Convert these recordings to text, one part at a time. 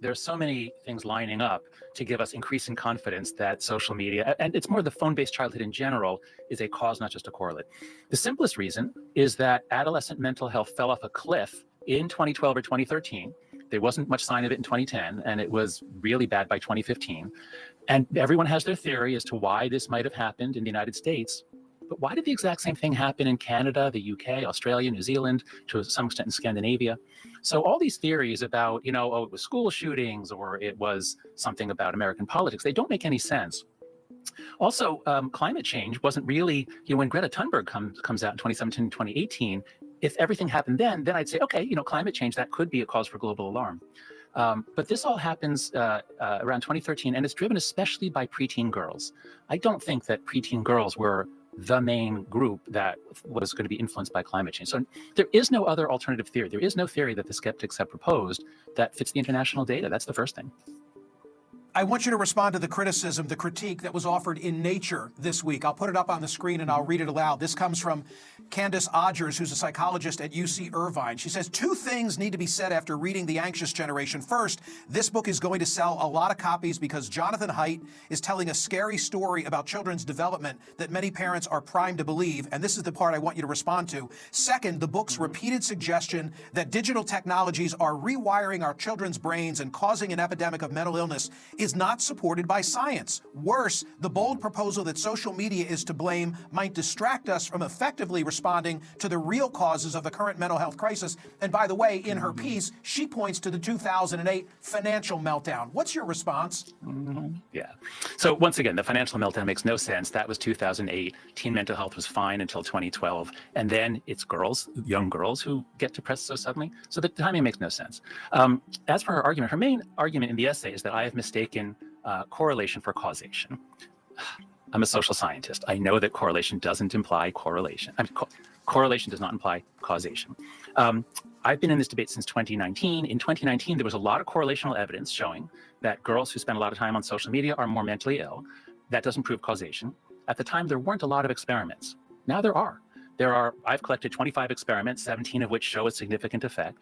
there are so many things lining up to give us increasing confidence that social media, and it's more the phone-based childhood in general, is a cause, not just a correlate. The simplest reason is that adolescent mental health fell off a cliff in 2012 or 2013. There wasn't much sign of it in 2010, and it was really bad by 2015. And everyone has their theory as to why this might have happened in the United States. But why did the exact same thing happen in Canada, the UK, Australia, New Zealand, to some extent in Scandinavia? So all these theories about, oh, it was school shootings or it was something about American politics, they don't make any sense. Also, climate change wasn't really, when Greta Thunberg comes out in 2017, 2018, if everything happened then I'd say, okay, climate change, that could be a cause for global alarm. But this all happens around 2013, and it's driven especially by preteen girls. I don't think that preteen girls were the main group that was going to be influenced by climate change. So there is no other alternative theory. There is no theory that the skeptics have proposed that fits the international data. That's the first thing. I want you to respond to the criticism, the critique that was offered in Nature this week. I'll put it up on the screen and I'll read it aloud. This comes from Candace Odgers, who's a psychologist at UC Irvine. She says, 2 things need to be said after reading The Anxious Generation. First, this book is going to sell a lot of copies because Jonathan Haidt is telling a scary story about children's development that many parents are primed to believe, and this is the part I want you to respond to. Second, the book's repeated suggestion that digital technologies are rewiring our children's brains and causing an epidemic of mental illness is not supported by science. Worse, the bold proposal that social media is to blame might distract us from effectively responding to the real causes of the current mental health crisis. And by the way, in her piece, she points to the 2008 financial meltdown. What's your response? Yeah. So once again, the financial meltdown makes no sense. That was 2008. Teen mental health was fine until 2012. And then it's girls, young girls, who get depressed so suddenly. So the timing makes no sense. As for her main argument in the essay is that I have mistaken correlation for causation. I'm a social scientist. I know that correlation doesn't imply correlation. Correlation does not imply causation. I've been in this debate since 2019. In 2019, there was a lot of correlational evidence showing that girls who spend a lot of time on social media are more mentally ill. That doesn't prove causation. At the time, there weren't a lot of experiments. Now there are. I've collected 25 experiments, 17 of which show a significant effect.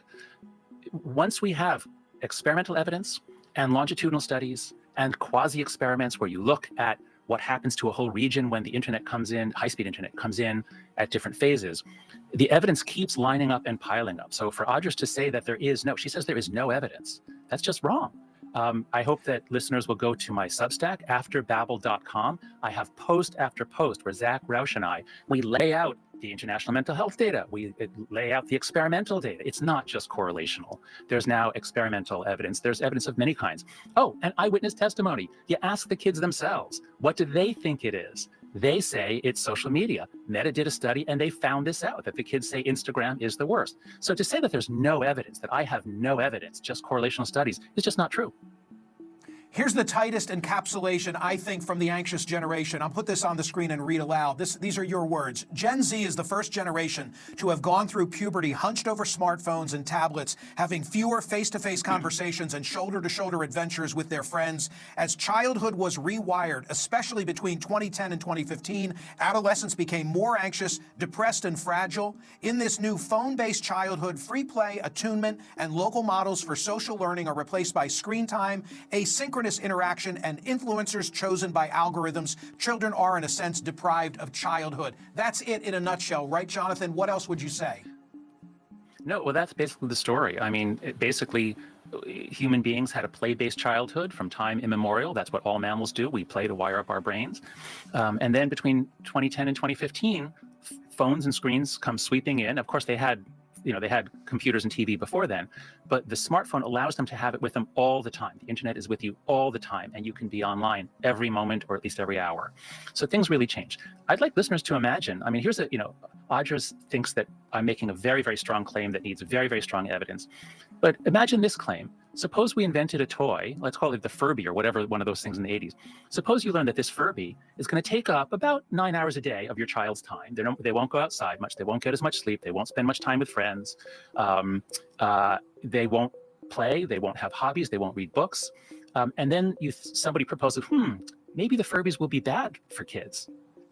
Once we have experimental evidence and longitudinal studies and quasi-experiments where you look at what happens to a whole region when the internet comes in, high-speed internet comes in at different phases, the evidence keeps lining up and piling up. So for Odgers to say that she says there is no evidence, that's just wrong. I hope that listeners will go to my Substack, afterbabble.com. I have post after post where Zach Rausch and we lay out the international mental health data. We lay out the experimental data. It's not just correlational. There's now experimental evidence. There's evidence of many kinds. Oh, and eyewitness testimony. You ask the kids themselves, what do they think it is? They say it's social media. Meta did a study and they found this out, that the kids say Instagram is the worst. So to say that there's no evidence, that I have no evidence, just correlational studies, is just not true. Here's the tightest encapsulation, I think, from the anxious generation. I'll put this on the screen and read aloud. These are your words. Gen Z is the first generation to have gone through puberty hunched over smartphones and tablets, having fewer face-to-face conversations and shoulder-to-shoulder adventures with their friends. As childhood was rewired, especially between 2010 and 2015, adolescents became more anxious, depressed, and fragile. In this new phone-based childhood, free play, attunement, and local models for social learning are replaced by screen time, asynchronous interaction, and influencers chosen by algorithms. Children are, in a sense, deprived of childhood. That's it in a nutshell, right, Jonathan? What else would you say? No, well, that's basically the story. I mean, basically, human beings had a play-based childhood from time immemorial. That's what all mammals do. We play to wire up our brains. And then between 2010 and 2015, phones and screens come sweeping in. Of course, they had computers and TV before then, but the smartphone allows them to have it with them all the time. The internet is with you all the time, and you can be online every moment or at least every hour. So things really change. I'd like listeners to imagine, I mean, Odgers thinks that I'm making a very, very strong claim that needs very, very strong evidence. But imagine this claim. Suppose we invented a toy, let's call it the Furby or whatever, one of those things in the 80s. Suppose you learn that this Furby is going to take up about 9 hours a day of your child's time. They won't go outside much. They won't get as much sleep. They won't spend much time with friends. They won't play. They won't have hobbies. They won't read books. And then somebody proposes, maybe the Furbies will be bad for kids.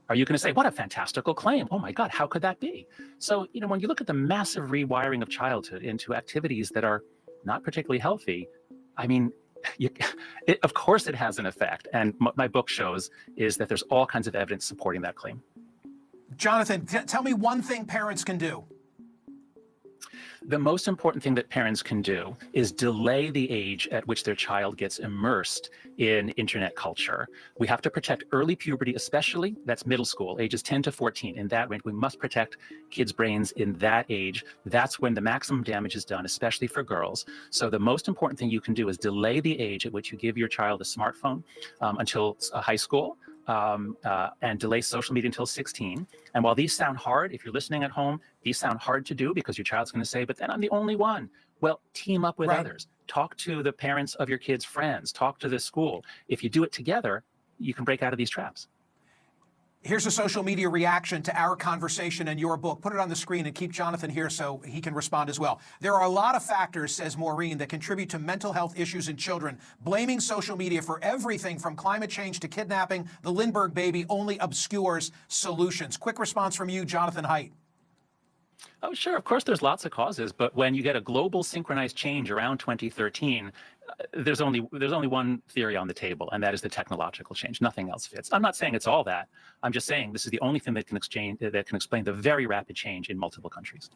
Are you going to say, what a fantastical claim? Oh my God, how could that be? So, when you look at the massive rewiring of childhood into activities that are not particularly healthy, I mean, you, of course it has an effect. And my book shows is that there's all kinds of evidence supporting that claim. Jonathan, tell me one thing parents can do. The most important thing that parents can do is delay the age at which their child gets immersed in internet culture. We have to protect early puberty, especially that's middle school, ages 10 to 14. In that range, we must protect kids' brains in that age. That's when the maximum damage is done, especially for girls. So the most important thing you can do is delay the age at which you give your child a smartphone until high school. And delay social media until 16. And while these sound hard, if you're listening at home, these sound hard to do because your child's going to say, but then I'm the only one. Well, team up with others. Talk to the parents of your kids' friends. Talk to the school. If you do it together, you can break out of these traps. Here's a social media reaction to our conversation and your book. Put it on the screen and keep Jonathan here so he can respond as well. There are a lot of factors, says Maureen, that contribute to mental health issues in children. Blaming social media for everything from climate change to kidnapping, the Lindbergh baby, only obscures solutions. Quick response from you, Jonathan Haidt. Oh, sure. Of course, there's lots of causes, but when you get a global synchronized change around 2013, there's only one theory on the table, and that is the technological change. Nothing else fits. I'm not saying it's all that. I'm just saying this is the only thing that can explain the very rapid change in multiple countries.